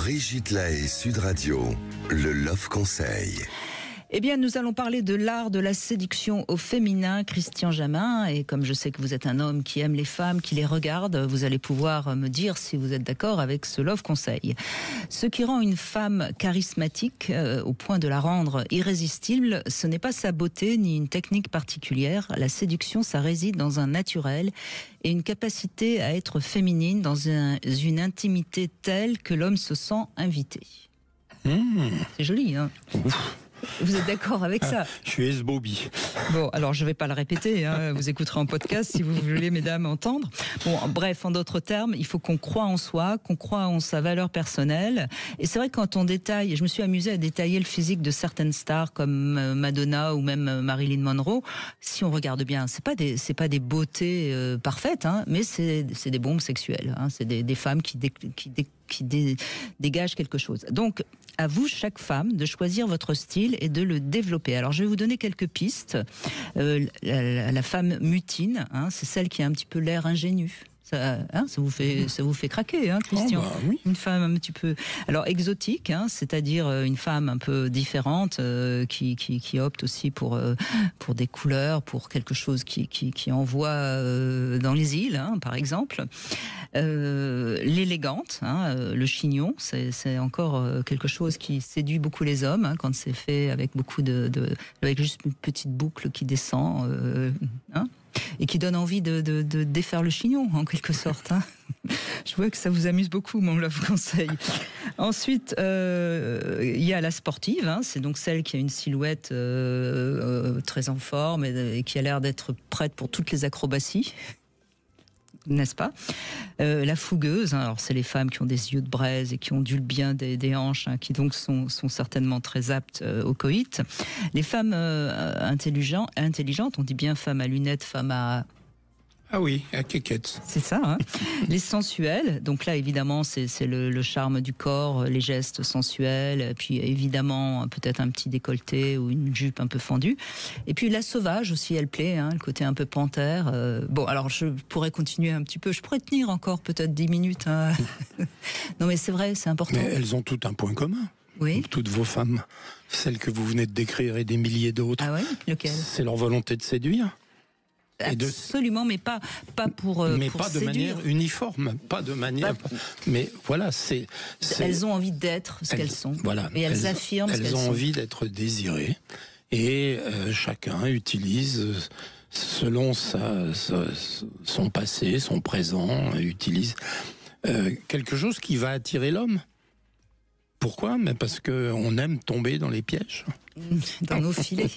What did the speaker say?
Brigitte Lahaie, Sud Radio, le Love Conseil. Eh bien, nous allons parler de l'art de la séduction au féminin, Christian Jamin. Et comme je sais que vous êtes un homme qui aime les femmes, qui les regarde, vous allez pouvoir me dire si vous êtes d'accord avec ce Love Conseil. Ce qui rend une femme charismatique, au point de la rendre irrésistible, ce n'est pas sa beauté ni une technique particulière. La séduction, ça réside dans un naturel et une capacité à être féminine dans une intimité telle que l'homme se sent invité. C'est joli, hein ? Ouf. Vous êtes d'accord avec ça? Je suis esbobie. Bon, alors je ne vais pas le répéter, hein. Vous écouterez en podcast si vous voulez, mesdames, entendre. Bon, bref, en d'autres termes, il faut qu'on croie en soi, qu'on croie en sa valeur personnelle. Et c'est vrai que quand on détaille, je me suis amusée à détailler le physique de certaines stars comme Madonna ou même Marilyn Monroe. Si on regarde bien, c'est pas des beautés parfaites, hein, mais c'est des bombes sexuelles. Hein. C'est des femmes qui dégagent quelque chose. Donc, à vous, chaque femme, de choisir votre style et de le développer. Alors, je vais vous donner quelques pistes. La femme mutine, hein, c'est celle qui a un petit peu l'air ingénu. Ça vous fait craquer, hein, Christian. Oh bah, oui. Une femme un petit peu, alors exotique, hein, c'est-à-dire une femme un peu différente, qui opte aussi pour des couleurs, pour quelque chose qui envoie dans les îles, hein, par exemple. L'élégante, hein, le chignon, c'est encore quelque chose qui séduit beaucoup les hommes, hein, quand c'est fait avec beaucoup avec juste une petite boucle qui descend, hein, et qui donne envie de défaire le chignon, en quelque sorte. Hein. Je vois que ça vous amuse beaucoup, mon Love Conseil. Ensuite, il y a la sportive, hein, c'est donc celle qui a une silhouette très en forme et qui a l'air d'être prête pour toutes les acrobaties. N'est-ce pas? La fougueuse, hein, alors c'est les femmes qui ont des yeux de braise et qui ondulent bien des hanches, hein, qui donc sont certainement très aptes au coït. Les femmes intelligentes, on dit bien femmes à lunettes, femmes à... Ah oui, à quéquette. C'est ça, hein. Les sensuelles, donc là évidemment c'est le charme du corps, les gestes sensuels, et puis évidemment peut-être un petit décolleté ou une jupe un peu fendue. Et puis la sauvage aussi, elle plaît, hein, le côté un peu panthère. Bon, alors je pourrais continuer un petit peu, je pourrais tenir encore peut-être 10 minutes. Hein. Non mais c'est vrai, c'est important. Mais elles ont toutes un point commun. Oui. Toutes vos femmes, celles que vous venez de décrire et des milliers d'autres. Ah ouais, lequel? C'est leur volonté de séduire. Absolument, mais pas pour mais pour pas de séduire. manière uniforme, pas de manière. Mais voilà, Elles ont envie d'être ce qu'elles sont. Voilà, et elles affirment ce qu'elles sont. Elles ont envie d'être désirées, et chacun utilise selon son passé, son présent, utilise quelque chose qui va attirer l'homme. Pourquoi? Mais parce qu'on aime tomber dans les pièges. Dans nos filets.